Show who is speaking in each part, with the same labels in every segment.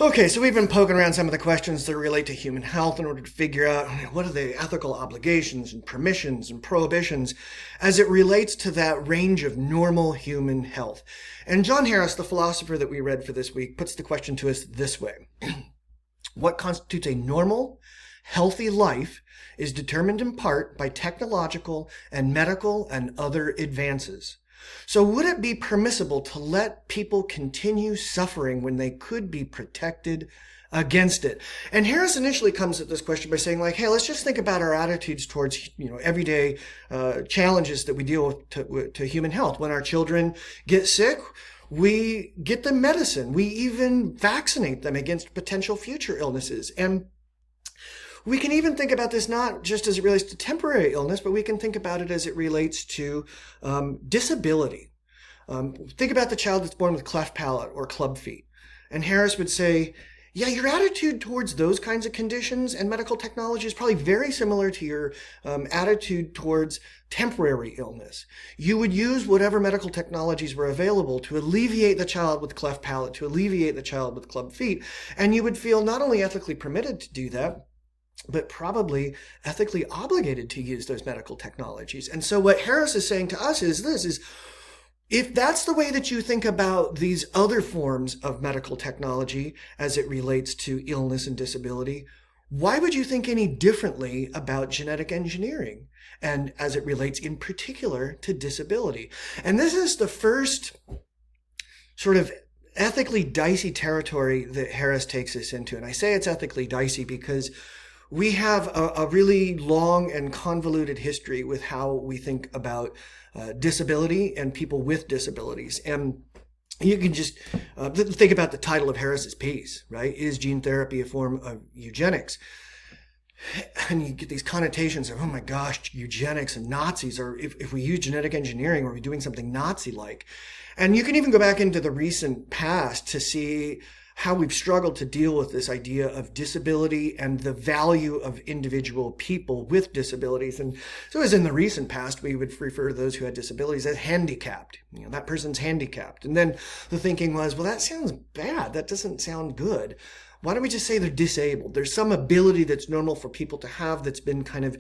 Speaker 1: Okay, so we've been poking around some of the questions that relate to human health in order to figure out what are the ethical obligations and permissions and prohibitions as it relates to that range of normal human health. And John Harris, the philosopher that we read for this week, puts the question to us this way. What constitutes a normal, healthy life is determined in part by technological and medical and other advances. So would it be permissible to let people continue suffering when they could be protected against it? And Harris initially comes at this question by saying, like, hey, let's just think about our attitudes towards, everyday challenges that we deal with to human health. When our children get sick, we get them medicine. We even vaccinate them against potential future illnesses. And we can even think about this not just as it relates to temporary illness, but we can think about it as it relates to disability. Think about the child that's born with cleft palate or club feet. And Harris would say, yeah, your attitude towards those kinds of conditions and medical technology is probably very similar to your attitude towards temporary illness. You would use whatever medical technologies were available to alleviate the child with cleft palate, to alleviate the child with club feet. And you would feel not only ethically permitted to do that, but probably ethically obligated to use those medical technologies. And so what Harris is saying to us is this, is if that's the way that you think about these other forms of medical technology as it relates to illness and disability, why would you think any differently about genetic engineering and as it relates in particular to disability? And this is the first sort of ethically dicey territory that Harris takes us into. And I say it's ethically dicey because we have a really long and convoluted history with how we think about disability and people with disabilities. And you can just think about the title of Harris's piece, right? Is gene therapy a form of eugenics? And you get these connotations of, oh my gosh, eugenics and Nazis, or if we use genetic engineering, are we doing something Nazi-like? And you can even go back into the recent past to see how we've struggled to deal with this idea of disability and the value of individual people with disabilities. And so as in the recent past, we would refer to those who had disabilities as handicapped. That person's handicapped. And then the thinking was, well, that sounds bad. That doesn't sound good. Why don't we just say they're disabled? There's some ability that's normal for people to have that's been kind of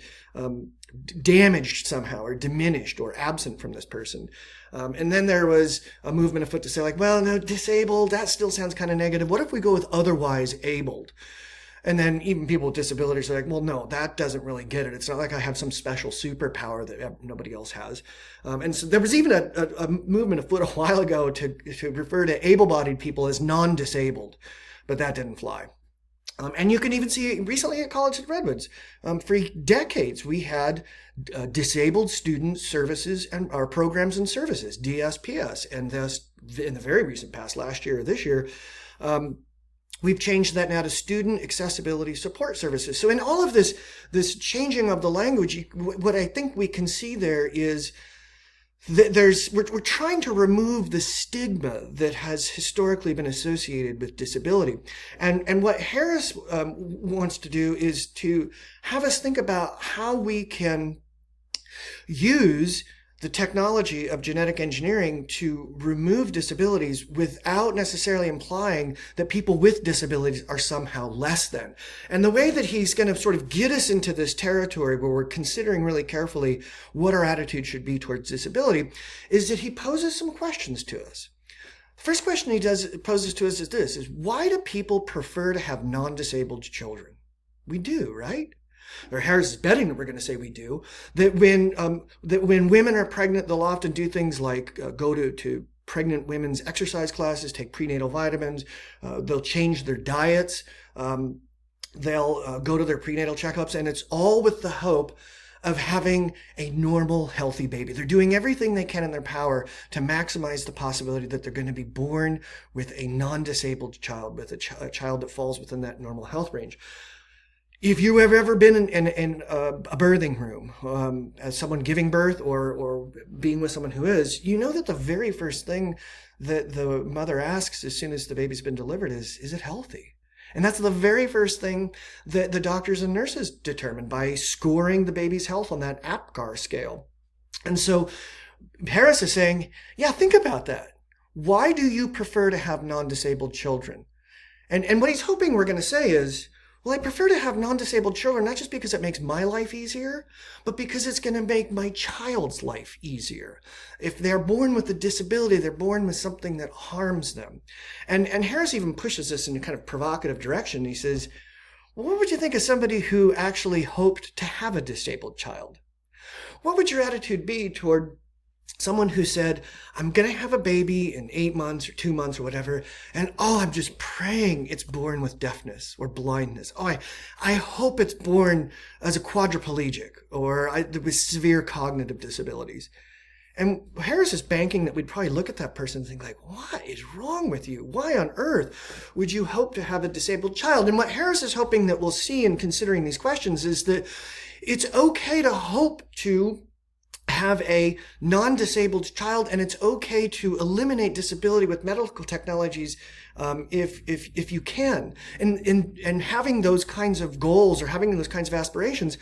Speaker 1: damaged somehow or diminished or absent from this person. And then there was a movement afoot to say, like, well, no, disabled, that still sounds kind of negative. What if we go with otherwise abled? And then even people with disabilities are like, well, no, that doesn't really get it. It's not like I have some special superpower that nobody else has. And so there was even a movement afoot a while ago to refer to able-bodied people as non-disabled, but that didn't fly. And you can even see recently at College at Redwoods, for decades, we had disabled student services and our programs and services, DSPS. And thus, in the very recent past, last year or this year, we've changed that now to student accessibility support services. So in all of this changing of the language, what I think we can see there is that we're trying to remove the stigma that has historically been associated with disability. And what Harris wants to do is to have us think about how we can use the technology of genetic engineering to remove disabilities without necessarily implying that people with disabilities are somehow less than. And the way that he's going to sort of get us into this territory where we're considering really carefully what our attitude should be towards disability is that he poses some questions to us. The first question he poses to us is this, is why do people prefer to have non-disabled children? We do, right? Or Harris is betting that we're going to say we do, that when women are pregnant, they'll often do things like go to pregnant women's exercise classes, take prenatal vitamins, they'll change their diets, they'll go to their prenatal checkups, and it's all with the hope of having a normal, healthy baby. They're doing everything they can in their power to maximize the possibility that they're going to be born with a non-disabled child, with a child that falls within that normal health range. If you have ever been in a birthing room as someone giving birth or being with someone who is, you know that the very first thing that the mother asks as soon as the baby's been delivered is it healthy? And that's the very first thing that the doctors and nurses determine by scoring the baby's health on that APGAR scale. And so Harris is saying, yeah, think about that. Why do you prefer to have non-disabled children? And what he's hoping we're going to say is, well, I prefer to have non-disabled children, not just because it makes my life easier, but because it's going to make my child's life easier. If they're born with a disability, they're born with something that harms them. And Harris even pushes this in a kind of provocative direction. He says, well, what would you think of somebody who actually hoped to have a disabled child? What would your attitude be toward someone who said, I'm going to have a baby in 8 months or 2 months or whatever, and I'm just praying it's born with deafness or blindness. I hope it's born as a quadriplegic or with severe cognitive disabilities. And Harris is banking that we'd probably look at that person and think like, what is wrong with you? Why on earth would you hope to have a disabled child? And what Harris is hoping that we'll see in considering these questions is that it's okay to hope to have a non-disabled child, and it's okay to eliminate disability with medical technologies if you can. And having those kinds of goals or having those kinds of aspirations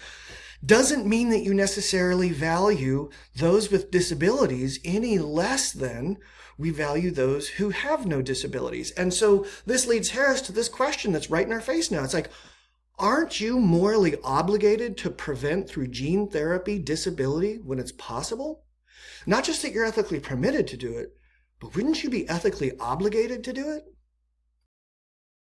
Speaker 1: doesn't mean that you necessarily value those with disabilities any less than we value those who have no disabilities. And so this leads Harris to this question that's right in our face now. It's like, aren't you morally obligated to prevent through gene therapy disability when it's possible? Not just that you're ethically permitted to do it, but wouldn't you be ethically obligated to do it?